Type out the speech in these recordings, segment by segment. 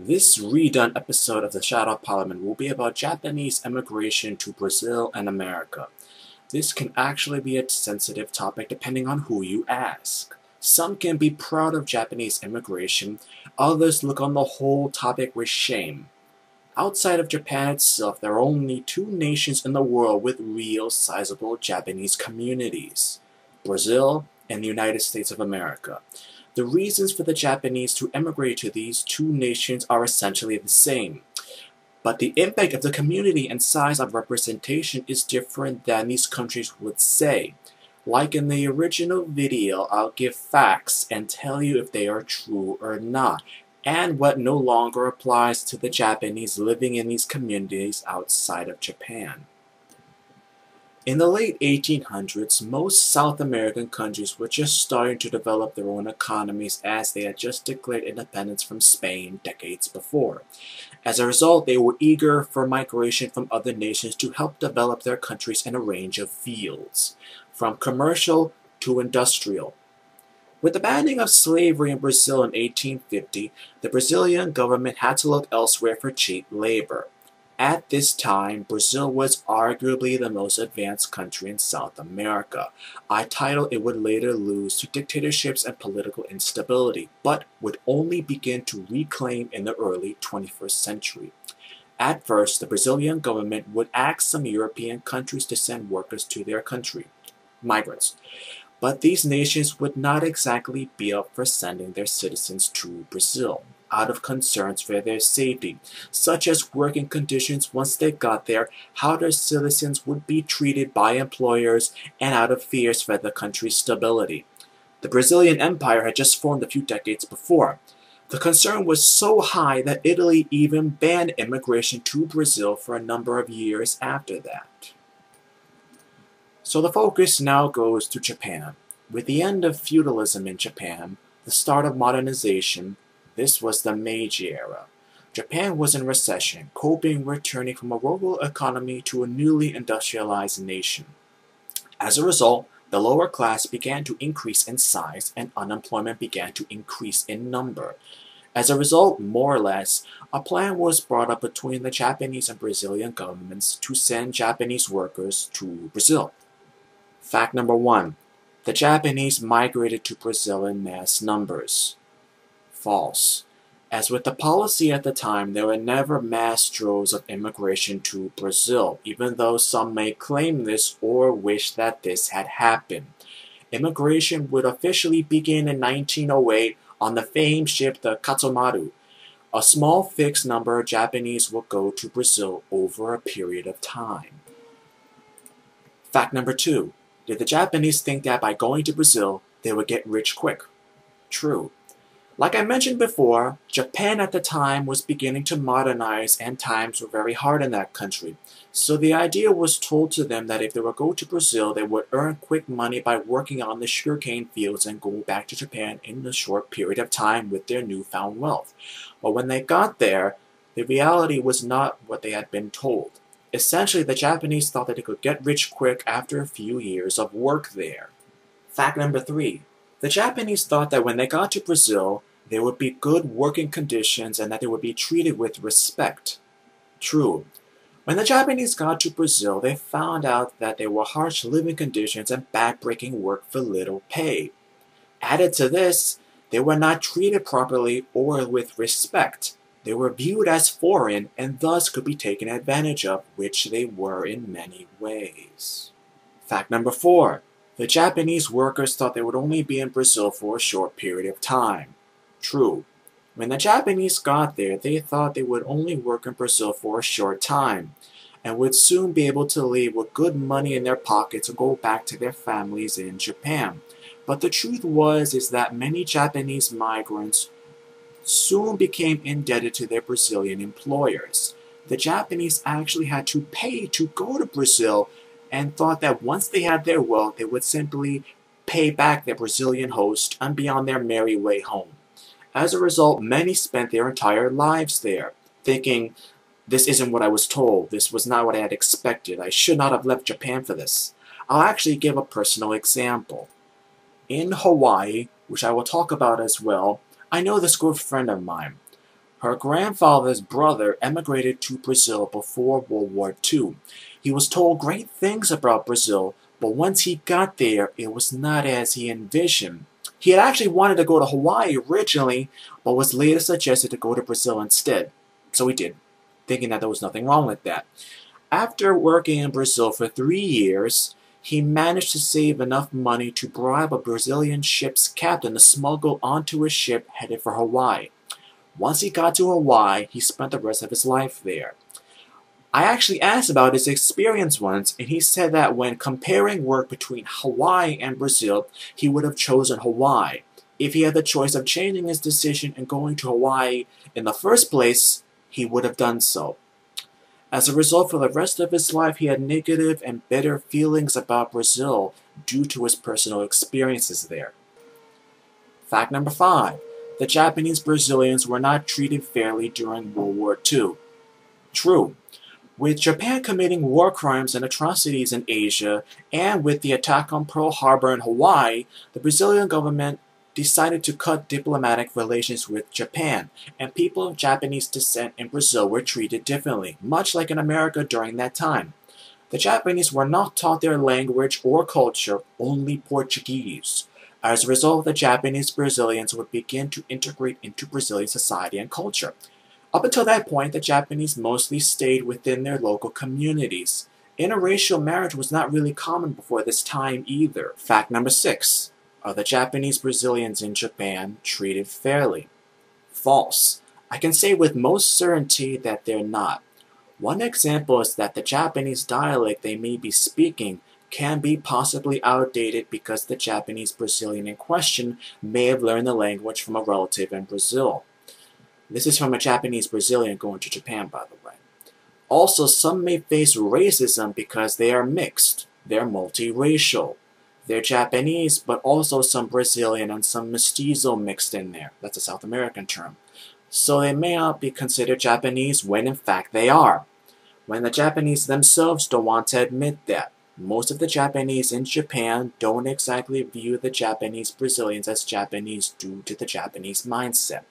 This redone episode of the Shadow Parliament will be about Japanese immigration to Brazil and America. This can actually be a sensitive topic depending on who you ask. Some can be proud of Japanese immigration, others look on the whole topic with shame. Outside of Japan itself, there are only two nations in the world with real sizable Japanese communities: Brazil and the United States of America. The reasons for the Japanese to emigrate to these two nations are essentially the same, but the impact of the community and size of representation is different than these countries would say. Like in the original video, I'll give facts and tell you if they are true or not, and what no longer applies to the Japanese living in these communities outside of Japan. In the late 1800s, most South American countries were just starting to develop their own economies as they had just declared independence from Spain decades before. As a result, they were eager for migration from other nations to help develop their countries in a range of fields, from commercial to industrial. With the banning of slavery in Brazil in 1850, the Brazilian government had to look elsewhere for cheap labor. At this time, Brazil was arguably the most advanced country in South America, a title it would later lose to dictatorships and political instability, but would only begin to reclaim in the early 21st century. At first, the Brazilian government would ask some European countries to send workers to their country, migrants. But these nations would not exactly be up for sending their citizens to Brazil, out of concerns for their safety, such as working conditions once they got there, how their citizens would be treated by employers, and out of fears for the country's stability. The Brazilian Empire had just formed a few decades before. The concern was so high that Italy even banned immigration to Brazil for a number of years after that. So the focus now goes to Japan. With the end of feudalism in Japan, the start of modernization, this was the Meiji era. Japan was in recession, coping returning from a rural economy to a newly industrialized nation. As a result, the lower class began to increase in size and unemployment began to increase in number. As a result, more or less, a plan was brought up between the Japanese and Brazilian governments to send Japanese workers to Brazil. Fact number 1. The Japanese migrated to Brazil in mass numbers. False. As with the policy at the time, there were never mass droves of immigration to Brazil, even though some may claim this or wish that this had happened. Immigration would officially begin in 1908 on the famed ship the Katsumaru. A small fixed number of Japanese would go to Brazil over a period of time. Fact number 2. Did the Japanese think that by going to Brazil, they would get rich quick? True. Like I mentioned before, Japan at the time was beginning to modernize and times were very hard in that country. So the idea was told to them that if they would go to Brazil, they would earn quick money by working on the sugarcane fields and go back to Japan in a short period of time with their newfound wealth. But when they got there, the reality was not what they had been told. Essentially, the Japanese thought that they could get rich quick after a few years of work there. Fact number 3. The Japanese thought that when they got to Brazil, there would be good working conditions and that they would be treated with respect. True. When the Japanese got to Brazil, they found out that there were harsh living conditions and backbreaking work for little pay. Added to this, they were not treated properly or with respect. They were viewed as foreign and thus could be taken advantage of, which they were in many ways. Fact number 4. The Japanese workers thought they would only be in Brazil for a short period of time. True. When the Japanese got there, they thought they would only work in Brazil for a short time, and would soon be able to leave with good money in their pockets and go back to their families in Japan. But the truth is that many Japanese migrants soon became indebted to their Brazilian employers. The Japanese actually had to pay to go to Brazil and thought that once they had their wealth, they would simply pay back their Brazilian host and be on their merry way home. As a result, many spent their entire lives there, thinking, this isn't what I was told, this was not what I had expected, I should not have left Japan for this. I'll actually give a personal example. In Hawaii, which I will talk about as well, I know this good friend of mine. Her grandfather's brother emigrated to Brazil before World War II. He was told great things about Brazil, but once he got there, it was not as he envisioned. He had actually wanted to go to Hawaii originally, but was later suggested to go to Brazil instead. So he did, thinking that there was nothing wrong with that. After working in Brazil for 3 years, he managed to save enough money to bribe a Brazilian ship's captain to smuggle onto a ship headed for Hawaii. Once he got to Hawaii, he spent the rest of his life there. I actually asked about his experience once, and he said that when comparing work between Hawaii and Brazil, he would have chosen Hawaii. If he had the choice of changing his decision and going to Hawaii in the first place, he would have done so. As a result, for the rest of his life, he had negative and bitter feelings about Brazil due to his personal experiences there. Fact number 5. The Japanese Brazilians were not treated fairly during World War II. True. With Japan committing war crimes and atrocities in Asia, and with the attack on Pearl Harbor in Hawaii, the Brazilian government decided to cut diplomatic relations with Japan, and people of Japanese descent in Brazil were treated differently, much like in America during that time. The Japanese were not taught their language or culture, only Portuguese. As a result, the Japanese Brazilians would begin to integrate into Brazilian society and culture. Up until that point, the Japanese mostly stayed within their local communities. Interracial marriage was not really common before this time either. Fact number 6. Are the Japanese Brazilians in Japan treated fairly? False. I can say with most certainty that they're not. One example is that the Japanese dialect they may be speaking can be possibly outdated because the Japanese Brazilian in question may have learned the language from a relative in Brazil. This is from a Japanese Brazilian going to Japan, by the way. Also, some may face racism because they are mixed. They're multiracial. They're Japanese, but also some Brazilian and some mestizo mixed in there. That's a South American term. So they may not be considered Japanese when in fact they are. When the Japanese themselves don't want to admit that. Most of the Japanese in Japan don't exactly view the Japanese Brazilians as Japanese due to the Japanese mindset.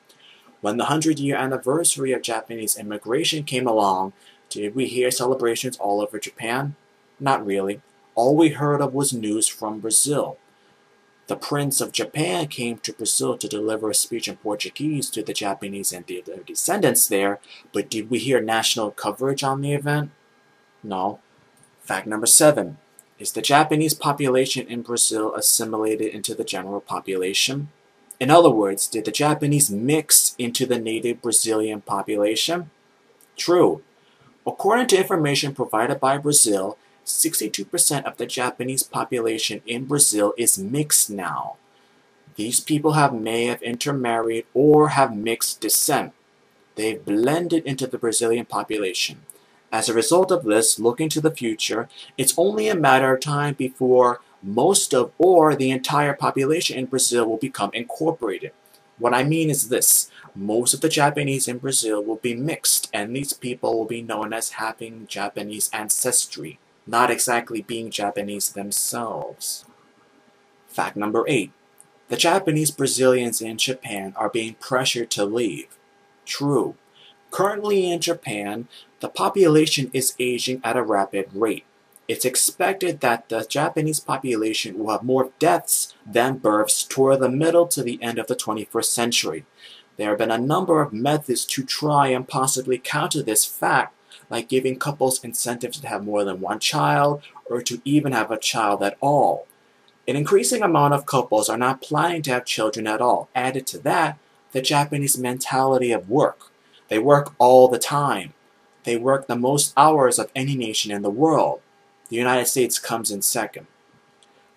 When the 100-year anniversary of Japanese immigration came along, did we hear celebrations all over Japan? Not really. All we heard of was news from Brazil. The Prince of Japan came to Brazil to deliver a speech in Portuguese to the Japanese and their descendants there, but did we hear national coverage on the event? No. Fact number 7. Is the Japanese population in Brazil assimilated into the general population? In other words, did the Japanese mix into the native Brazilian population? True. According to information provided by Brazil, 62% of the Japanese population in Brazil is mixed now. These people may have intermarried or have mixed descent. They've blended into the Brazilian population. As a result of this, looking to the future, it's only a matter of time before most of or the entire population in Brazil will become incorporated. What I mean is this. Most of the Japanese in Brazil will be mixed, and these people will be known as having Japanese ancestry, not exactly being Japanese themselves. Fact number 8. The Japanese Brazilians in Japan are being pressured to leave. True. Currently in Japan, the population is aging at a rapid rate. It's expected that the Japanese population will have more deaths than births toward the middle to the end of the 21st century. There have been a number of methods to try and possibly counter this fact, like giving couples incentives to have more than one child, or to even have a child at all. An increasing amount of couples are not planning to have children at all. Added to that, the Japanese mentality of work. They work all the time. They work the most hours of any nation in the world. The United States comes in second.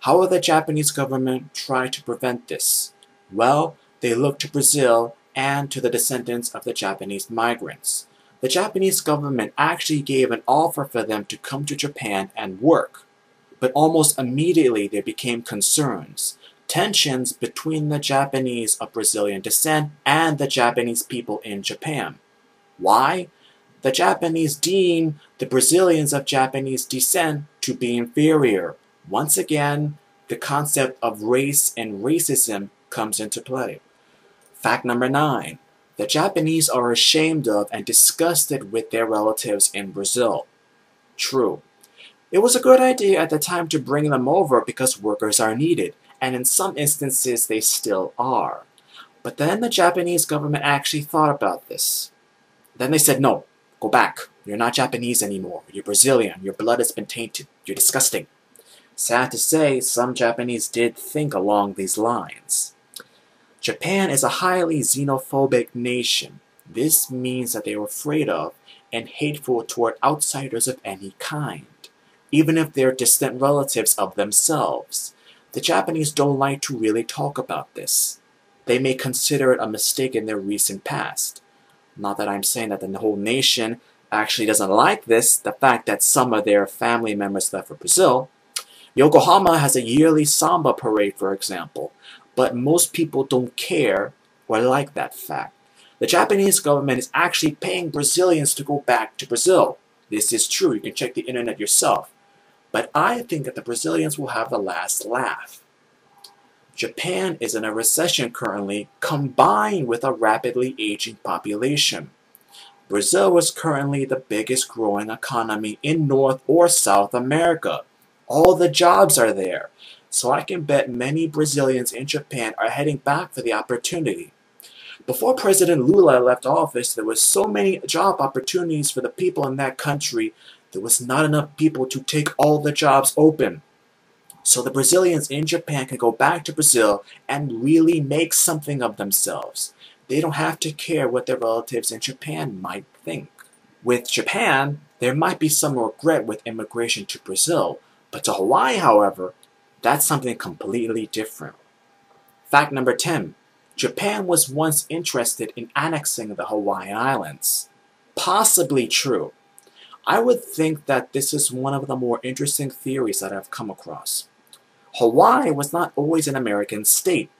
How will the Japanese government try to prevent this? Well, they look to Brazil and to the descendants of the Japanese migrants. The Japanese government actually gave an offer for them to come to Japan and work. But almost immediately there became concerns, tensions between the Japanese of Brazilian descent and the Japanese people in Japan. Why? The Japanese deem the Brazilians of Japanese descent to be inferior. Once again, the concept of race and racism comes into play. Fact number 9. The Japanese are ashamed of and disgusted with their relatives in Brazil. True. It was a good idea at the time to bring them over because workers are needed, and in some instances they still are. But then the Japanese government actually thought about this. Then they said, no, go back. You're not Japanese anymore. You're Brazilian. Your blood has been tainted. You're disgusting. Sad to say, some Japanese did think along these lines. Japan is a highly xenophobic nation. This means that they are afraid of and hateful toward outsiders of any kind, even if they're distant relatives of themselves. The Japanese don't like to really talk about this. They may consider it a mistake in their recent past. Not that I'm saying that the whole nation actually doesn't like this, the fact that some of their family members left for Brazil. Yokohama has a yearly samba parade, for example, but most people don't care or like that fact. The Japanese government is actually paying Brazilians to go back to Brazil. This is true, you can check the internet yourself. But I think that the Brazilians will have the last laugh. Japan is in a recession currently, combined with a rapidly aging population. Brazil is currently the biggest growing economy in North or South America. All the jobs are there, so I can bet many Brazilians in Japan are heading back for the opportunity. Before President Lula left office, there was so many job opportunities for the people in that country, there was not enough people to take all the jobs open. So the Brazilians in Japan can go back to Brazil and really make something of themselves. They don't have to care what their relatives in Japan might think. With Japan, there might be some regret with immigration to Brazil, but to Hawaii, however, that's something completely different. Fact number 10. Japan was once interested in annexing the Hawaiian Islands. Possibly true. I would think that this is one of the more interesting theories that I've come across. Hawaii was not always an American state.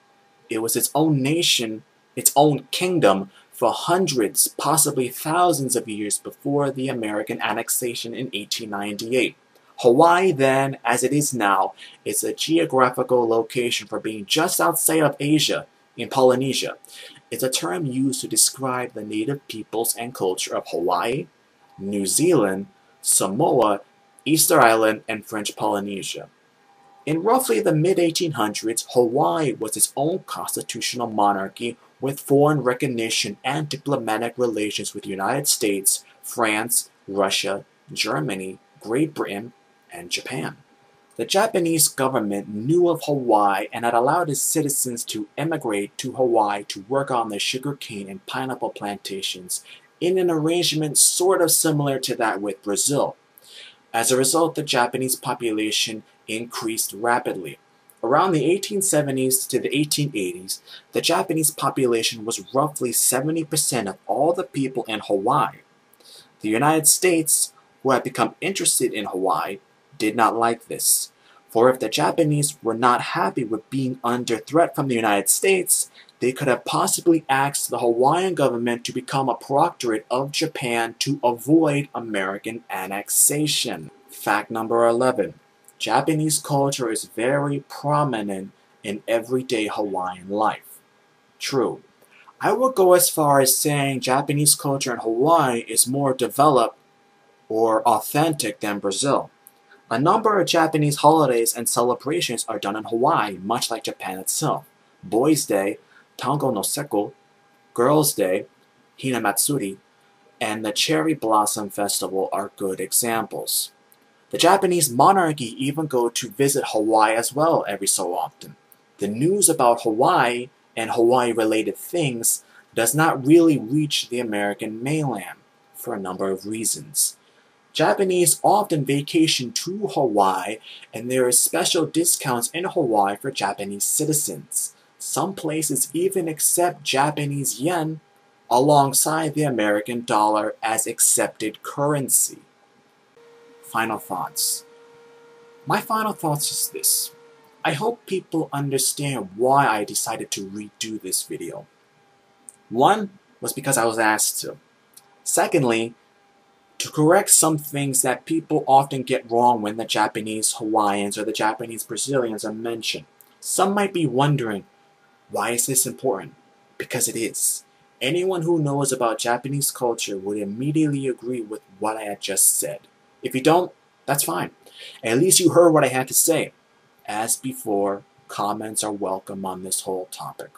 It was its own nation, its own kingdom, for hundreds, possibly thousands of years before the American annexation in 1898. Hawaii then, as it is now, is a geographical location for being just outside of Asia, in Polynesia. It's a term used to describe the native peoples and culture of Hawaii, New Zealand, Samoa, Easter Island, and French Polynesia. In roughly the mid-1800s, Hawaii was its own constitutional monarchy with foreign recognition and diplomatic relations with the United States, France, Russia, Germany, Great Britain, and Japan. The Japanese government knew of Hawaii and had allowed its citizens to emigrate to Hawaii to work on the sugarcane and pineapple plantations in an arrangement sort of similar to that with Brazil. As a result, the Japanese population increased rapidly. Around the 1870s to the 1880s, the Japanese population was roughly 70% of all the people in Hawaii. The United States, who had become interested in Hawaii, did not like this. For if the Japanese were not happy with being under threat from the United States, they could have possibly asked the Hawaiian government to become a protectorate of Japan to avoid American annexation. Fact number 11. Japanese culture is very prominent in everyday Hawaiian life. True. I would go as far as saying Japanese culture in Hawaii is more developed or authentic than Brazil. A number of Japanese holidays and celebrations are done in Hawaii, much like Japan itself. Boys' Day, Tango no Seko, Girls' Day, Hinamatsuri, and the Cherry Blossom Festival are good examples. The Japanese monarchy even go to visit Hawaii as well every so often. The news about Hawaii and Hawaii-related things does not really reach the American mainland for a number of reasons. Japanese often vacation to Hawaii, and there are special discounts in Hawaii for Japanese citizens. Some places even accept Japanese yen alongside the American dollar as accepted currency. Final thoughts. My final thoughts is this. I hope people understand why I decided to redo this video. One was because I was asked to. Secondly, to correct some things that people often get wrong when the Japanese Hawaiians or the Japanese Brazilians are mentioned. Some might be wondering, why is this important? Because it is. Anyone who knows about Japanese culture would immediately agree with what I had just said. If you don't, that's fine. At least you heard what I had to say. As before, comments are welcome on this whole topic.